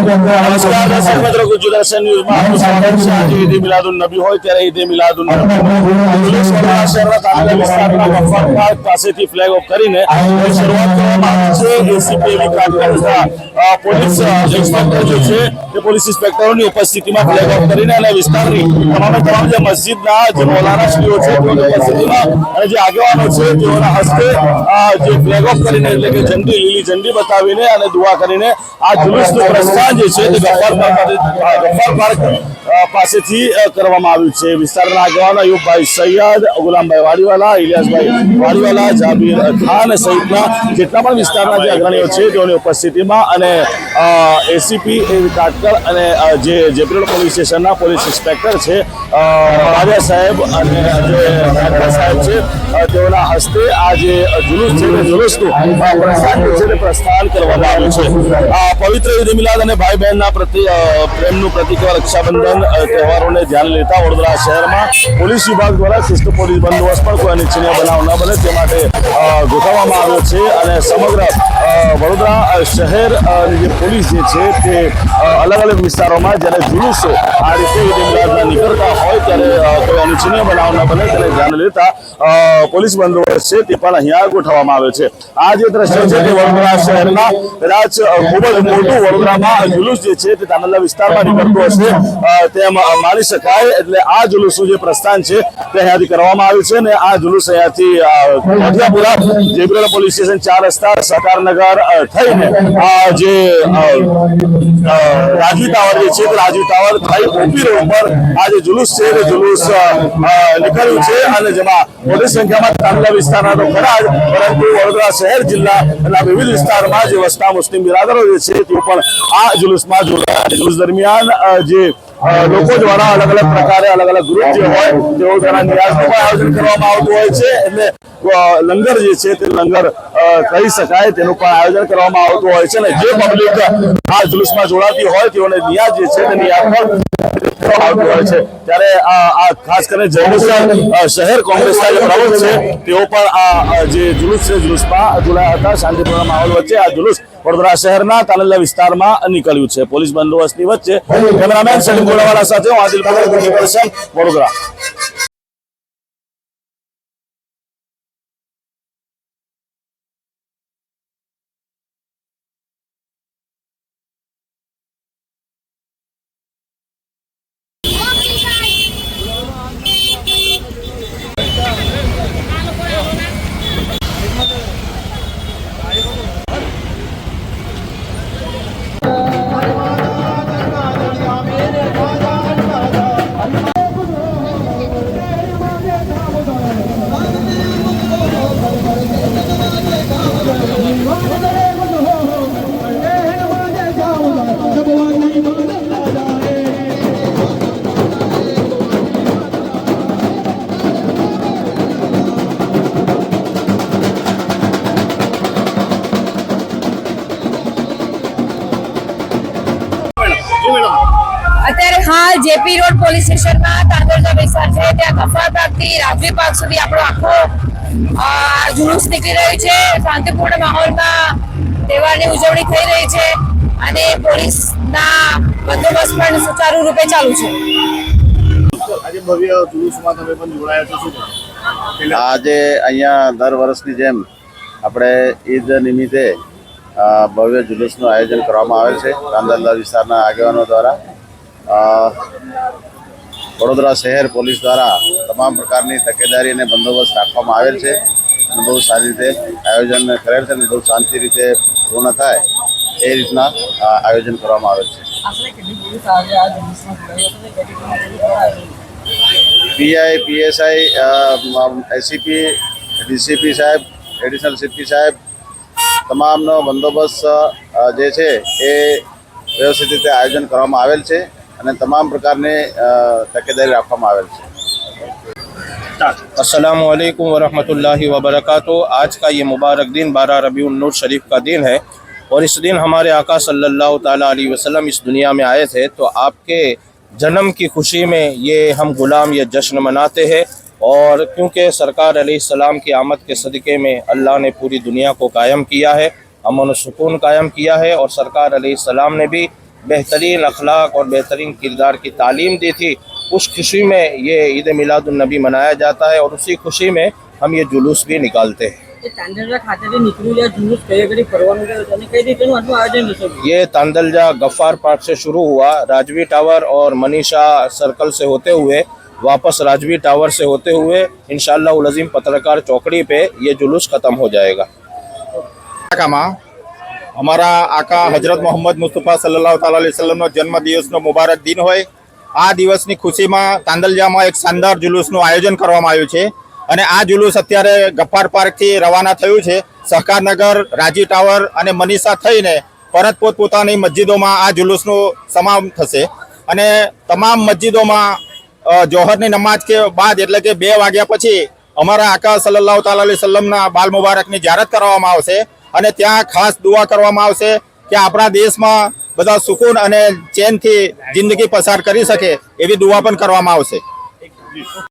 નમસ્કાર દર્શક મિત્રો, ગુજરાત ન્યૂઝમાં આપનું સ્વાગત છે। આજે ઈદ મિલાદુન નબી હોય ત્યારે ઈદ મિલાદુન નબી શહેરના તાલુકા વિસ્તારના ગફ્ફાર પાર્ક પાસેથી ફ્લેગ ઓફ કરીને શરૂઆત કરવામાં આવી છે। એસીપી પોલીસ ઇન્સ્પેક્ટર જે છે તે પોલીસ ઇન્સ્પેક્ટરોની ઉપસ્થિતિમાં ફ્લેગ ઓફ કરીને અને વિસ્તારની તમામ જે મસ્જિદના જે મૌલાનાશ્રીઓ છે તેઓની ઉપસ્થિતિમાં અને જે આગેવાનો છે તેઓના હસ્તે જે ફ્લેગ ઓફ કરીને એટલે કે ઝંડી લીલી ઝંડી બતાવીને અને દુઆ કરીને આ જુલુસનું પ્રસ્થાન જે છે તે ગફ્ફાર પાર્ક પાસેથી કરવામાં આવ્યું છે। વિસ્તારના આગેવાનો અયુબભાઈ સૈયદ, ગુલામભાઈ વાડીવાલા, ઇલિયાસભાઈ વાડીવાલા, જાબીર ખાન સહિતના જેટલા પણ વિસ્તારના જે અગ્રણીઓ છે તેઓની ઉપસ્થિતિમાં અને એસીપી કાટકર અને જે જેપીરોડ પોલીસ સ્ટેશનના પોલીસ ઇન્સ્પેક્ટર છે રાજા સાહેબ અને જે કાટકર સાહેબ છે તેઓના હસ્તે આ જે જુલુસ છે તે જુલુસનું પ્રસ્થાન કરવામાં આવ્યું છે। આ પવિત્ર ઈદ મિલાદ અને ભાઈ બહેનના પ્રેમનું પ્રતિક રક્ષાબંધન તહેવારોને ધ્યાન લેતા વડોદરા શહેરમાં પોલીસ વિભાગ દ્વારા ચુસ્ત પોલીસ બંદોબસ્ત પણ કોઈ અનિચ્છનીય બનાવ ન બને તે માટે ગોઠવવામાં આવ્યો છે અને સમગ્ર વડોદરા શહેર જે પોલીસ જે છે તે અલગ અલગ વિસ્તારોમાં જ્યારે જુલુસો આ રીતે ઈદ મિલાદના નીકળતા હોય ત્યારે કોઈ અનિચ્છનીય બનાવ ન બને તેને ધ્યાન લેતા પોલીસ બંદોબસ્ત છે તે પણ અહીંયા ગોઠવવામાં આવ્યો છે। આ જે દ્રશ્ય છે તે વડોદરા શહેરના કદાચ ખૂબ જ મોટું વડોદરામાં જુલુસ જે છે તે તાનલા વિસ્તારમાં નીકળતું હશે તેમ માની શકાય। એટલે આ જુલુસનું જે પ્રસ્થાન છે તે અહીંયાથી કરવામાં આવ્યું છે અને આ જુલુસ અહીંયાથી મધ્યાપુરા જેપીરોડ પોલીસ સ્ટેશન 4 રસ્તા સહકારનગર થઈને આ જે રાજીવ ટાવર જે છે રાજીવ ટાવર થઈ ઓપી રોડ પર આ જે જુલુસ છે તે જુલુસ નીકળ્યું છે અને જેમાં મોટી સંખ્યામાં તાનલા વિસ્તારના તો ખરા જ પરંતુ વડોદરા શહેર જિલ્લાના વિવિધ વિસ્તારમાં જે વસતા મુસ્લિમ બિરાદરો જે છે તેઓ પણ આ જુલુસમાં જોડાયા। જુલુસ દરમિયાન જે લોકો દ્વારા અલગ અલગ પ્રકારે અલગ અલગ ગ્રુપ જે હોય તેઓ દ્વારા નિયાઝનું આયોજન કરવામાં આવતું હોય છે। એટલે લંગર જે છે તે લંગર કહી શકાય તેનું પણ આયોજન કરવામાં આવતું હોય છે અને જે પબ્લિક આ જુલુસમાં જોડાતી હોય તેઓને નિયાઝ જે છે તે નિયાઝ પણ આવતું હોય છે। ત્યારે આ ખાસ કરીને જંબુસર શહેર કોંગ્રેસના જે પ્રમુખ છે તેઓ પણ આ જે જુલુસ છે જુલુસમાં જોડાયા હતા। શાંતિપૂર્ણ માહોલ વચ્ચે આ જુલુસ વડોદરા શહેરના તાનલા વિસ્તારમાં નીકળ્યું છે। પોલીસ બંદોબસ્તની વચ્ચે કેમેરામેન સલીમ ગોળાવાલા સાથે હું આદિલ પટેલ, વડોદરા। અત્યારે હાલ જેપી રોડ પોલીસ સ્ટેશનમાં તાંદરજા વિસ્તાર છે ત્યાં ગફ્ફાર પાર્કથી રાજવી પાર્ક સુધી આપણો આખો જુલુસ નીકળી રહ્યું છે। શાંતિપૂર્ણ માહોલમાં તહેવારની ઉજવણી થઈ રહી છે અને પોલીસના બંદોબસ્ત પણ સુચારુ રૂપે ચાલુ છે। આજે ભવ્ય જુલુસમાં તમે પણ જોડાયા છો, શું આજે અહીંયા દર વર્ષની જેમ આપણે ઈદ નિમિત્તે ભવ્ય જુલુસનું આયોજન કરવામાં આવેલ છે તાંદલા વિસ્તારના આગેવાનો દ્વારા। વડોદરા શહેર પોલીસ દ્વારા તમામ પ્રકારની તકેદારી અને બંદોબસ્ત રાખવામાં આવેલ છે અને બહુ સારી રીતે આયોજન કરેલ છે અને બહુ શાંતિ રીતે પૂર્ણ થાય એ રીતના આયોજન કરવામાં આવેલ છે। પીઆઈ, પીએસઆઈ, એસીપી, ડીસીપી સાહેબ, એડિશનલ સીપી સાહેબ તમામનો બંદોબસ્ત જે છે એ વ્યવસ્થિત રીતે આયોજન કરવામાં આવેલ છે અને તમામ પ્રકારની તકેદારી રાખવામાં આવેલ છે। अस्सलामु अलैकुम वरहमतुल्लाहि वबरकातुहू। आज का ये मुबारक दिन 12 रबीउन नूर शरीफ का दिन है और इस दिन हमारे आका सल्लल्लाहु ताला अलैहि वसल्लम इस दुनिया में आए थे, तो आपके जन्म की खुशी में ये हम गुलाम ये जश्न मनाते हैं। और क्योंकि सरकार अलैहिस्सलाम की आमद के सदक़े में अल्लाह ने पूरी दुनिया को कायम किया है, अमन और सुकून कायम किया है और सरकार अलैहिस्सलाम ने भी बेहतरीन अखलाक और बेहतरीन किरदार की तालीम दी थी। उस खुशी में ये ईद मिलादुन्नबी मनाया जाता है और उसी खुशी में हम ये जुलूस भी निकालते हैं। તાંદલજા ખાતેથી નીકળ્યું આ જુલુસ કઈ ઘડી ફરવાનું છે અને કઈ રીતનું આટલું આયોજન થશે? ये तांदलजा गफ्फार पार्क से शुरू हुआ, राजवी टावर और मनीषा सर्कल से होते हुए वापस राजवी टावर से होते हुए इंशाअल्लाह उल अज़ीम पत्रकार चौकड़ी पे ये जुलूस ख़त्म हो जाएगा। અમારા આકા હજરત મોહમ્મદ મુસ્તફા સલ્લલ્લાહુ તાલા અલૈહિ વસલ્લમનો જન્મદિવસનો મુબારક દિન હોય આ દિવસની ખુશીમાં તાંદલજામાં એક શાનદાર જુલુસનું આયોજન કરવામાં આવ્યું છે અને આ જુલુસ અત્યારે ગફ્ફાર પાર્કથી રવાના થયું છે। સહકારનગર, રાજી ટાવર અને મનીષા થઈને પરત પોતપોતાની મસ્જિદોમાં આ જુલુસનું સમાપન થશે અને તમામ મસ્જિદોમાં જોહરની નમાજ કે બાદ એટલે કે 2 વાગ્યા પછી અમારા આકા સલ્લલ્લાહુ તાલા અલૈહિ વસલ્લમના બાલ મુબારકની ઝિયારત કરવામાં આવશે અને ત્યાં ખાસ દુઆ કરવામાં આવશે કે આપણા દેશમાં બધા સુકૂન અને ચેનથી જિંદગી પસાર કરી શકે એવી દુઆ પણ કરવામાં આવશે।